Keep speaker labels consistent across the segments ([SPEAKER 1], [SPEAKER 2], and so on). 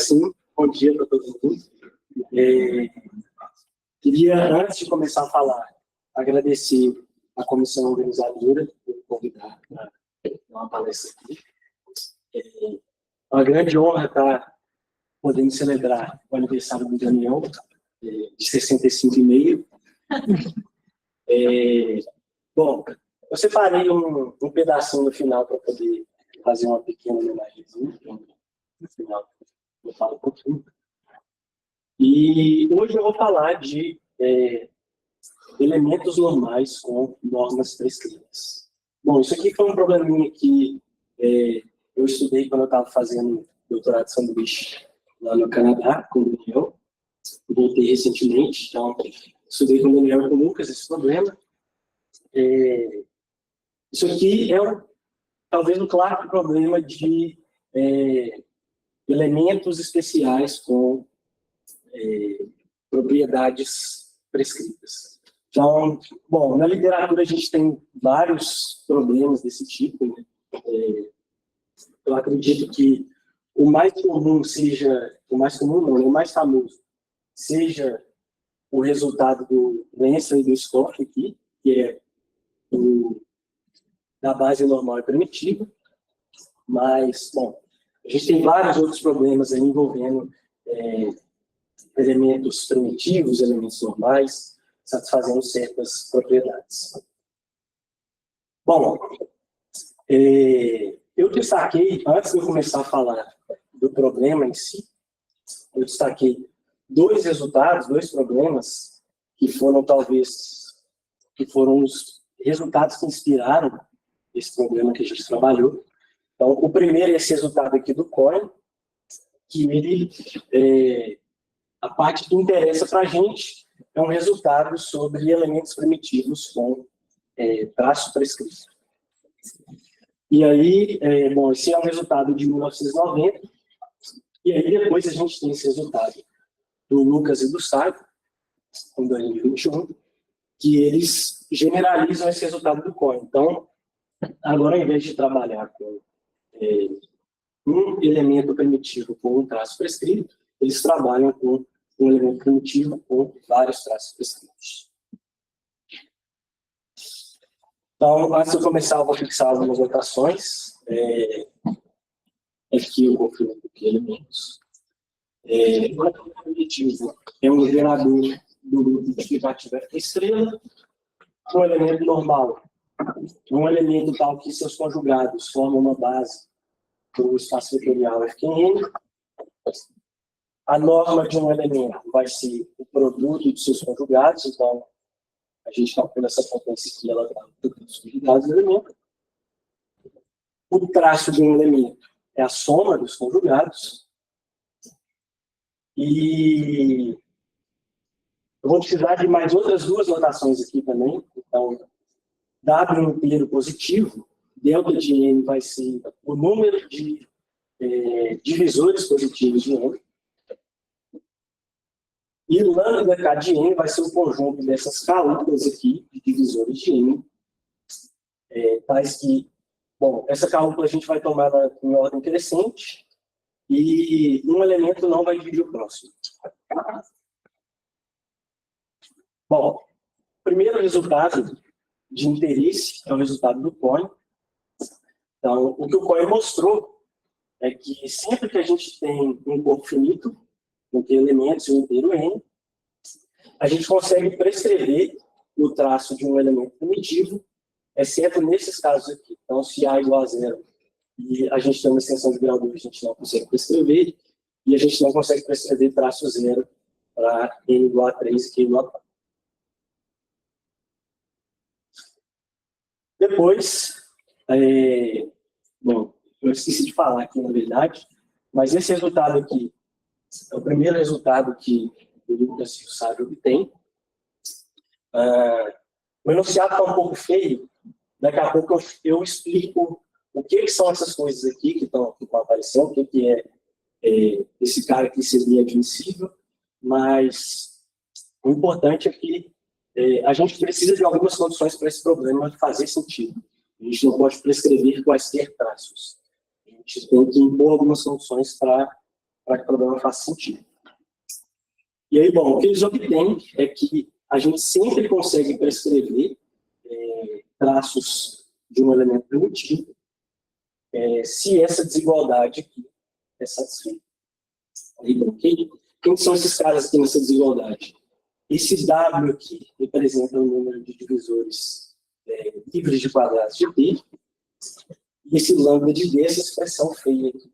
[SPEAKER 1] sim, bom dia para todo mundo. Queria, antes de começar a falar, agradecer a comissão organizadora por me convidar para dar uma palestra aqui. É uma grande honra estar podendo celebrar o aniversário do Daniel, de 65,5. Bom, eu separei um pedacinho no final para poder fazer uma pequena homenagem. No final, eu falo um pouquinho. E hoje eu vou falar de elementos normais com normas prescritas. Bom, isso aqui foi um probleminha que eu estudei quando eu estava fazendo doutorado de sanduíche lá no Canadá, com o Daniel. Voltei recentemente, então estudei com o Daniel e com o Lucas esse problema. Isso aqui talvez um claro problema de elementos especiais com propriedades prescritas. Então, bom, na literatura a gente tem vários problemas desse tipo, né? Eu acredito que o mais comum seja, o mais comum não, o mais famoso, seja o resultado do Wensel e do Stoff aqui, que é da base normal e primitiva, mas, bom, a gente tem vários outros problemas aí envolvendo elementos primitivos, elementos normais, satisfazendo certas propriedades. Bom, eu destaquei, antes de eu começar a falar do problema em si, eu destaquei dois resultados, dois problemas, que foram os resultados que inspiraram esse problema que a gente trabalhou. Então, o primeiro é esse resultado aqui do Cohen, que ele, a parte que interessa para a gente é um resultado sobre elementos primitivos com traço prescrito. E aí, bom, esse é um resultado de 1990, e aí depois a gente tem esse resultado do Lucas e do Saico, em 2021, que eles generalizam esse resultado do Cohen. Então, agora, ao invés de trabalhar com um elemento primitivo com um traço prescrito, eles trabalham com um elemento primitivo com vários traços prescritos. Então, antes de eu começar, eu vou fixar algumas notações. Aqui eu confirmo que elementos. O elemento primitivo é um gerador do grupo multiplicativo F estrela. Um elemento normal, um elemento tal que seus conjugados formam uma base para o espaço vetorial FQN. A norma de um elemento vai ser o produto de seus conjugados, então a gente calcula essa potência aqui, ela dá o produto dos conjugados do elemento. O traço de um elemento é a soma dos conjugados. E eu vou precisar de mais outras duas notações aqui também. Então, W inteiro positivo, delta de N vai ser o número de divisores positivos de N. E lambda K de N vai ser o conjunto dessas cálculas aqui, de divisores de N, tais que, bom, essa cálcula a gente vai tomar em ordem crescente, e um elemento não vai dividir o próximo. Bom, o primeiro resultado de interesse é o resultado do Cohen. Então, o que o Cohen mostrou é que sempre que a gente tem um corpo finito, com elementos e um inteiro N, a gente consegue prescrever o traço de um elemento primitivo, exceto nesses casos aqui. Então, se A igual a 0 e a gente tem uma extensão de grau 2, a gente não consegue prescrever, e a gente não consegue prescrever traço 0 para N igual a 3 e Q igual a 4. Depois, bom, eu esqueci de falar aqui, na verdade, mas esse resultado aqui é o primeiro resultado que o Lucas e o Sábio obtém. O enunciado está um pouco feio. Daqui a pouco eu explico o que são essas coisas aqui que estão aparecendo, o que é esse cara que seria admissível, mas o importante é que a gente precisa de algumas condições para esse problema fazer sentido. A gente não pode prescrever quaisquer traços. A gente tem que impor algumas condições para para que o problema faça sentido. E aí, bom, o que eles obtêm é que a gente sempre consegue prescrever traços de um elemento primitivo se essa desigualdade aqui é satisfeita. Aí, bom, quem são esses caras aqui nessa desigualdade? Esse W aqui representa o número de divisores livres de quadrados de D, e esse lambda de D, essa expressão feia aqui.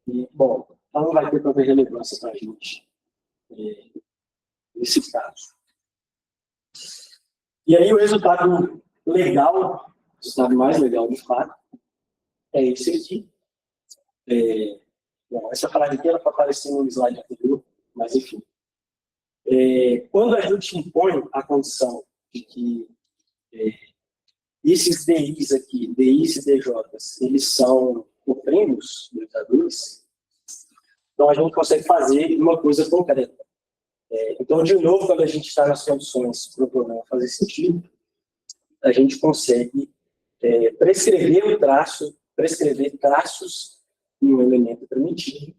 [SPEAKER 1] E, bom, ela não vai ter tanta relevância para a gente nesse caso. E aí o resultado legal, o resultado mais legal de fato, é esse aqui. Bom, essa frase aqui ela apareceu no slide anterior, mas enfim. Quando a gente impõe a condição de que esses DIs aqui, DIs e DJs, eles são prêmios limitadores, então a gente consegue fazer uma coisa concreta. Então, de novo, quando a gente está nas condições para o problema fazer sentido, a gente consegue prescrever traços em um elemento primitivo.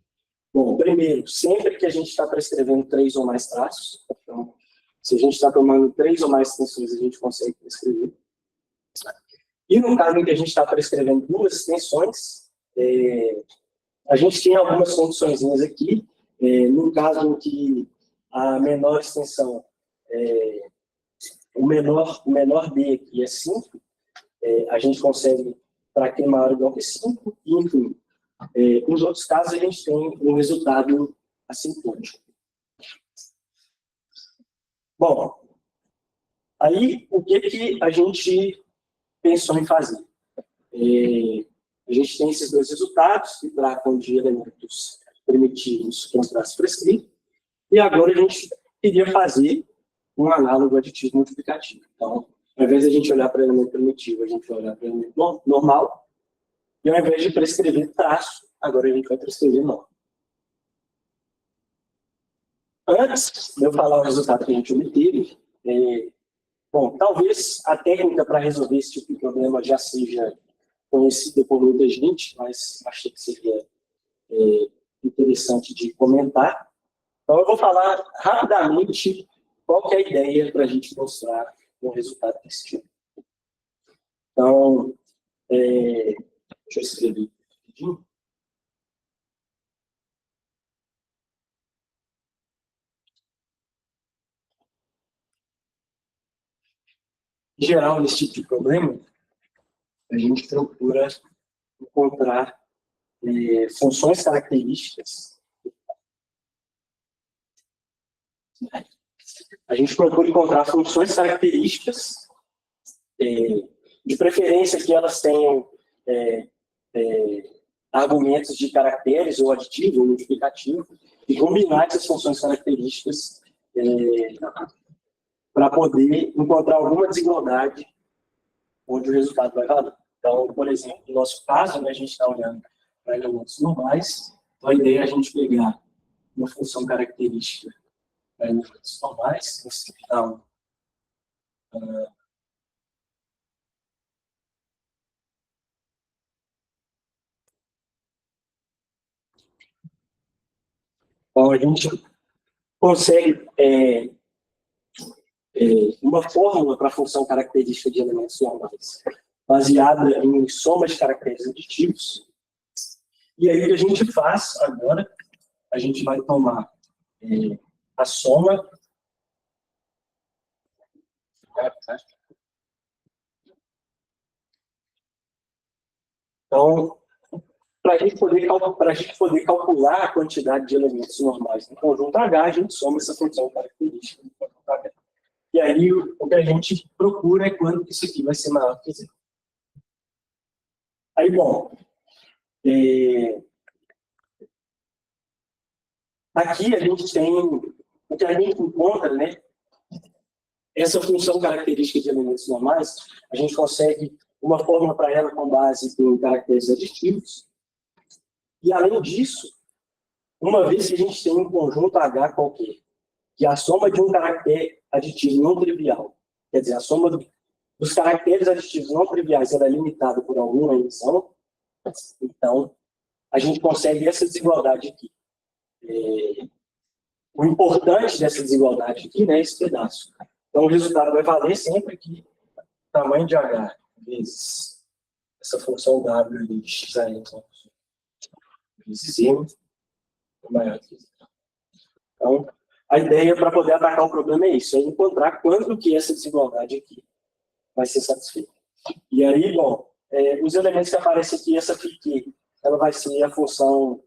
[SPEAKER 1] Bom, primeiro, sempre que a gente está prescrevendo 3 ou mais traços, então, se a gente está tomando 3 ou mais extensões, a gente consegue prescrever. E no caso em que a gente está prescrevendo 2 extensões, a gente tem algumas condições aqui. No caso em que a menor extensão, o menor D aqui é 5, a gente consegue para Q maior ou igual que 5, e enfim. Nos outros casos, a gente tem um resultado assintôtico. Bom, aí o que a gente pensou em fazer? A gente tem esses 2 resultados, que tratam de elementos primitivos com traço prescrito, e agora a gente queria fazer um análogo aditivo multiplicativo. Então, ao invés de a gente olhar para o elemento primitivo, a gente vai olhar para o elemento normal, e ao invés de prescrever traço, agora a gente vai prescrever nó. Antes de eu falar o resultado que a gente obteve, bom, talvez a técnica para resolver esse tipo de problema já seja conhecida por muita gente, mas achei que seria interessante de comentar. Então, eu vou falar rapidamente qual que é a ideia para a gente mostrar um resultado desse tipo. Então, deixa eu escrever rapidinho. Em geral, nesse tipo de problema, a gente procura encontrar funções características. A gente procura encontrar funções características, de preferência que elas tenham argumentos de caracteres, ou aditivo, ou multiplicativo, e combinar essas funções características para poder encontrar alguma desigualdade onde o resultado vai valer. Então, por exemplo, no nosso caso, a gente está olhando para elementos normais, então a ideia é a gente pegar uma função característica para elementos normais, então, a gente consegue uma fórmula para a função característica de elementos normais, baseada em soma de caracteres aditivos. E aí o que a gente faz agora, a gente vai tomar a soma. Então, para a gente poder calcular a quantidade de elementos normais no conjunto H, a gente soma essa função característica no conjunto H. E aí, o que a gente procura é quando isso aqui vai ser maior que 0. Aí, bom, aqui a gente tem o que a gente encontra, né? Essa função característica de elementos normais, a gente consegue uma fórmula para ela com base em caracteres aditivos. E, além disso, uma vez que a gente tem um conjunto H qualquer, que é a soma de um caractere aditivo não trivial, quer dizer, a soma dos caracteres aditivos não triviais ela é limitada por alguma emissão, então, a gente consegue essa desigualdade aqui. o importante dessa desigualdade aqui, né, é esse pedaço. Então, o resultado vai valer sempre que tamanho de H vezes essa função W de x a y vezes m é maior que isso. Então, a ideia para poder atacar o problema é isso, é encontrar quando que essa desigualdade aqui vai ser satisfeita. E aí, bom, os elementos que aparecem aqui, essa aqui, ela vai ser a função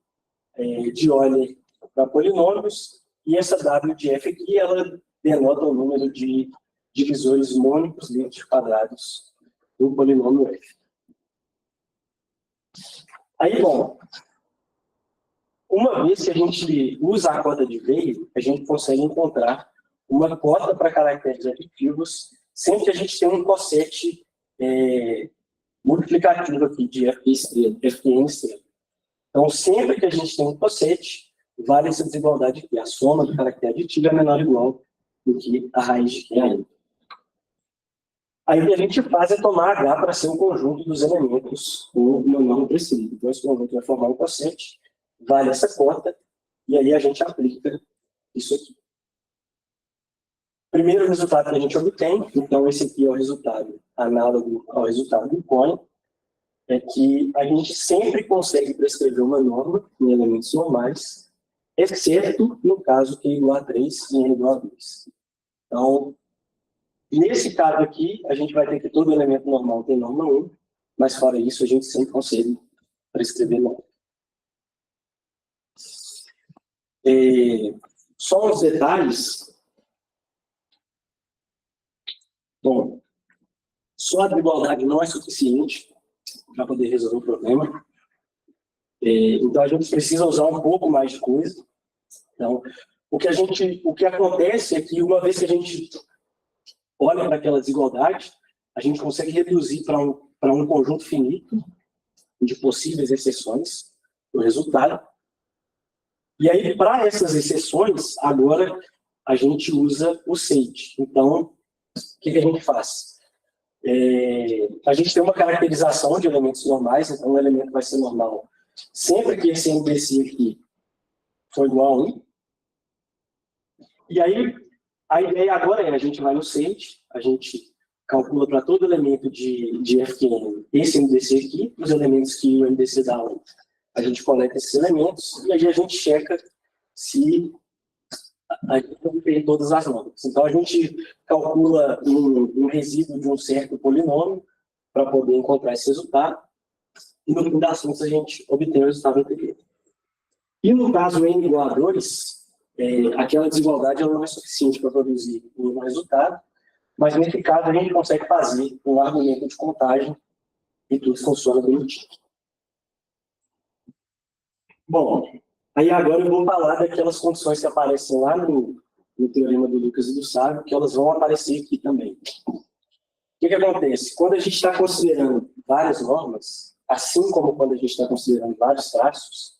[SPEAKER 1] de Euler para polinômios, e essa W de f aqui, ela denota o número de divisores mônicos livres de quadrados do polinômio f. Aí, bom, uma vez que a gente usa a cota de Weyl, a gente consegue encontrar uma cota para caracteres aditivos sempre que a gente tem um cossete multiplicativo aqui de Fn estrela. Então, sempre que a gente tem um cossete, vale essa desigualdade aqui. A soma do caractere aditivo é menor ou igual do que a raiz de Q ainda. Aí o que a gente faz é tomar H para ser um conjunto dos elementos com uma norma prescrita. Então, esse conjunto vai formar um cossete, vale essa cota, e aí a gente aplica isso aqui. Primeiro resultado que a gente obtém, então esse aqui é o resultado análogo ao resultado do Cohen, é que a gente sempre consegue prescrever uma norma em elementos normais, exceto no caso que é igual a 3 e n igual a 2. Então, nesse caso aqui, a gente vai ter que todo elemento normal tem norma 1, mas fora isso, a gente sempre consegue prescrever norma. Só uns detalhes. Bom, só a desigualdade não é suficiente para poder resolver o problema. Então, a gente precisa usar um pouco mais de coisa. Então, o que acontece é que, uma vez que a gente olha para aquela desigualdade, a gente consegue reduzir para um conjunto finito de possíveis exceções do resultado. E aí, para essas exceções, agora a gente usa o SAGE. Então, o que a gente faz? A gente tem uma caracterização de elementos normais, então um elemento vai ser normal sempre que esse MDC aqui for igual a 1. E aí, a ideia agora a gente vai no SAGE, a gente calcula para todo elemento de Fn esse MDC aqui, para os elementos que o MDC dá 1. A gente coleta esses elementos e aí a gente checa se a gente tem todas as normas. Então, a gente calcula um resíduo de um certo polinômio para poder encontrar esse resultado. E, no fim das contas, a gente obtém o resultado anterior. E, no caso n igual a 2, aquela desigualdade ela não é suficiente para produzir um resultado, mas, nesse caso, a gente consegue fazer um argumento de contagem e tudo funciona bonitinho. Bom, aí agora eu vou falar daquelas condições que aparecem lá no teorema do Lucas e do Sávio, que elas vão aparecer aqui também. O que acontece? Quando a gente está considerando várias normas, assim como quando a gente está considerando vários traços,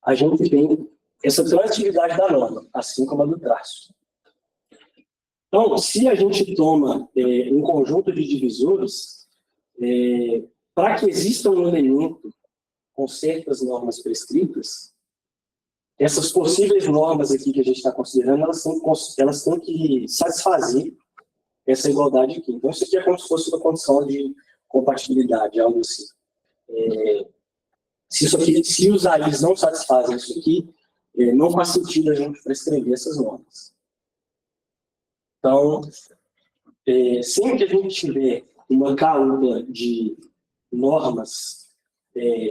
[SPEAKER 1] a gente tem essa transitividade da norma, assim como a do traço. Então, se a gente toma um conjunto de divisores, para que exista um elemento com certas normas prescritas, essas possíveis normas aqui que a gente está considerando, elas têm que satisfazer essa igualdade aqui. Então, isso aqui é como se fosse uma condição de compatibilidade, algo assim. Se os AIs não satisfazem isso aqui, não faz sentido a gente prescrever essas normas. Então, sempre que a gente tiver uma caúba de normas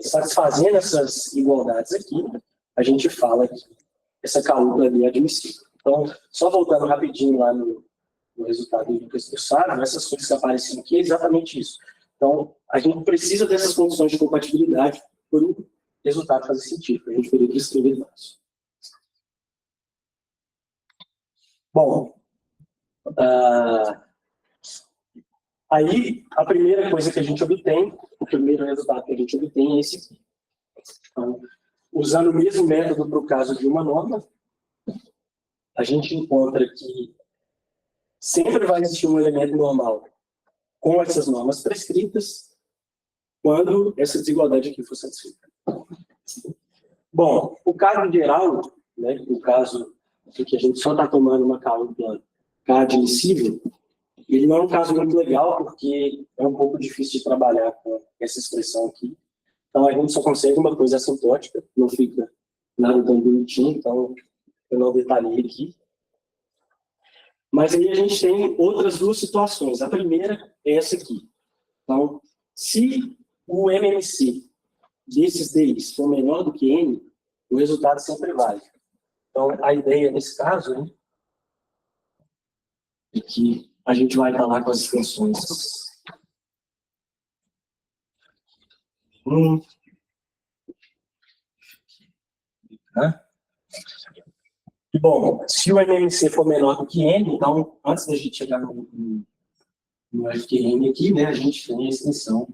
[SPEAKER 1] satisfazendo essas igualdades aqui, a gente fala que essa caúba ali é admissível. Então, só voltando rapidinho lá no resultado do Lucas e do Sávio, essas coisas que aparecem aqui é exatamente isso. Então, a gente precisa dessas condições de compatibilidade para o resultado fazer sentido, para a gente poder descrever mais. Bom, aí a primeira coisa que a gente obtém, o primeiro resultado que a gente obtém é esse aqui. Então, usando o mesmo método para o caso de uma norma, a gente encontra que sempre vai existir um elemento normal com essas normas prescritas quando essa desigualdade aqui for satisfeita. Bom, o caso geral, né, o caso em que a gente só está tomando uma cálcula admissível, ele não é um caso muito legal, porque é um pouco difícil de trabalhar com essa expressão aqui. Então, a gente só consegue uma coisa assintótica, não fica nada tão bonitinho, então eu não detalhei aqui. Mas aí a gente tem outras duas situações. A primeira é essa aqui. Então, se o MMC desses DIs for menor do que N, o resultado sempre vale. Então, a ideia nesse caso, né, é que a gente vai estar lá com as extensões. Bom, se o MMC for menor do que N, então, antes da gente chegar no FQN aqui, né, a gente tem a extensão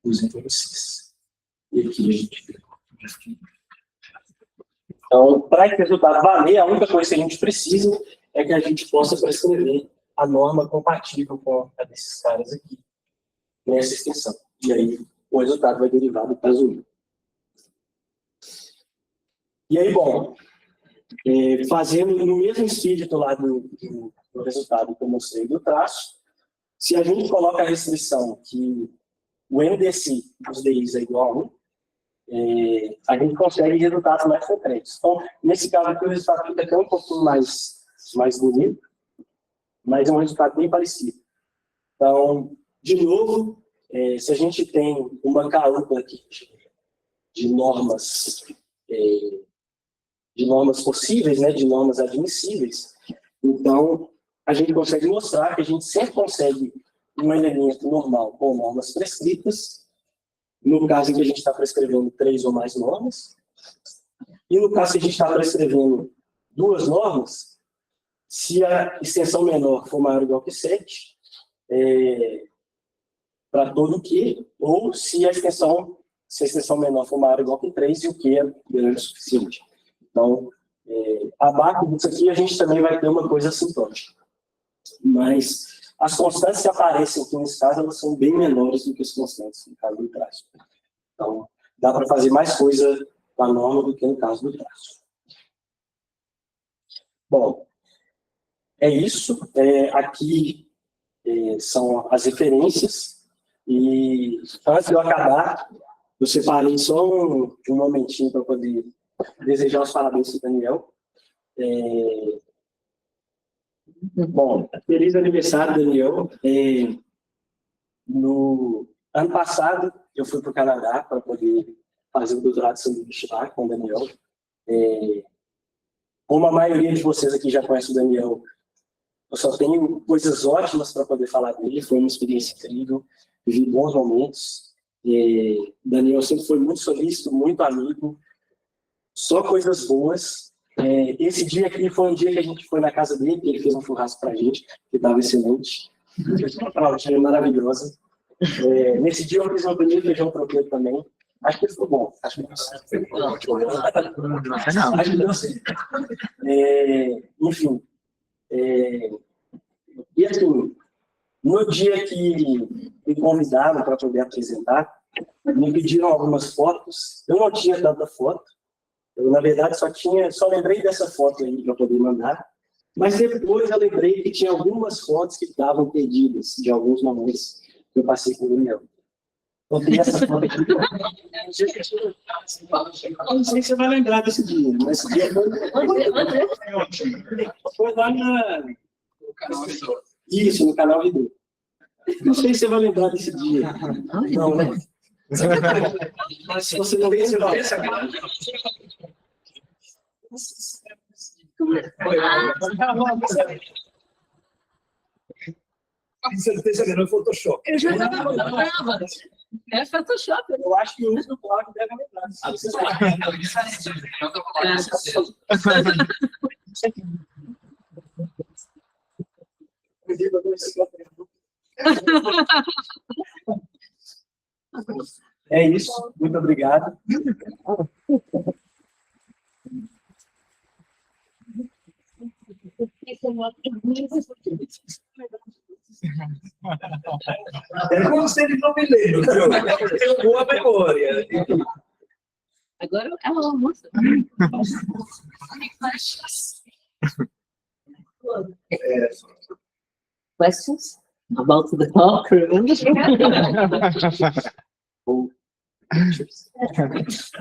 [SPEAKER 1] dos MMCs. E aqui a gente vê. Então, para esse resultado valer, a única coisa que a gente precisa é que a gente possa prescrever a norma compatível com a desses caras aqui, nessa extensão. E aí, o resultado vai derivar do caso 1. E aí, bom, fazendo no mesmo espírito lá do resultado que eu mostrei do traço, se a gente coloca a restrição que o MDC dos DIs é igual a 1, a gente consegue resultados mais concretos. Então, nesse caso aqui, o resultado fica até um pouquinho mais bonito, mas é um resultado bem parecido. Então, de novo, se a gente tem uma cálcula aqui de normas possíveis, né, de normas admissíveis, então a gente consegue mostrar que a gente sempre consegue um elemento normal com normas prescritas, no caso em que a gente está prescrevendo 3 ou mais normas, e no caso que a gente está prescrevendo 2 normas, se a extensão menor for maior ou igual que 7, para todo Q, ou se a extensão menor for maior ou igual que 3 e o Q é grande o suficiente. Então, abaixo disso aqui, a gente também vai ter uma coisa assintótica. Mas as constantes que aparecem aqui nesse caso, elas são bem menores do que as constantes no caso do traço. Então, dá para fazer mais coisa com a norma do que no caso do traço. Bom, é isso. Aqui são as referências. E antes de eu acabar, eu separei só um momentinho para poder desejar os parabéns para o Daniel. Bom, feliz aniversário, Daniel. No ano passado, eu fui para o Canadá para poder fazer o doutorado de sanduíche lá com o Daniel. Como a maioria de vocês aqui já conhece o Daniel, eu só tenho coisas ótimas para poder falar dele. Foi uma experiência incrível, vivi bons momentos. Daniel sempre foi muito solícito, muito amigo, só coisas boas. Esse dia aqui foi um dia que a gente foi na casa dele, ele fez um churrasco para a gente, que estava excelente. Uma pratinha maravilhosa. Nesse dia eu fiz um bonito feijão tropeiro também. Acho que ficou bom. Acho que deu certo. Acho que deu certo. Enfim. E assim, no dia que me convidaram para poder apresentar, me pediram algumas fotos. Eu não tinha tanta foto. Eu, na verdade, só lembrei dessa foto aí para poder mandar. Mas depois eu lembrei que tinha algumas fotos que estavam perdidas, de alguns momentos que eu passei com o Daniel. Eu tenho essa foto aqui. Eu não sei se você vai lembrar desse dia, mas esse dia foi lá no canal Vidro. Isso, no canal Vidro. Não sei se você vai lembrar desse dia. Não, né? Mas se você não lembra, você vai essa cara. Com certeza que não é Photoshop.
[SPEAKER 2] Eu já estava brava. É Photoshop.
[SPEAKER 1] Eu acho que o uso do Cláudio deve lembrar. É isso. Muito obrigado.
[SPEAKER 3] É como se ele não me lembro. Eu tenho boa memória.
[SPEAKER 2] Agora é uma almoço. Questions about the talk? Remember?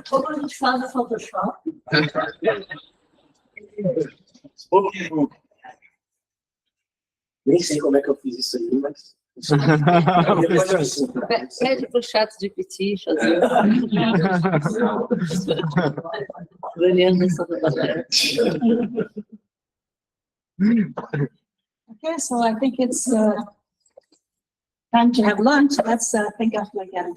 [SPEAKER 2] Como a gente faz no Photoshop?
[SPEAKER 1] Nem sei como é que eu fiz isso aí, mas. Depois eu ensino.
[SPEAKER 2] Pede pro chat de PT fazer. Ganhando essa batalha.
[SPEAKER 4] Okay, so I think it's time to have lunch. Let's think of like a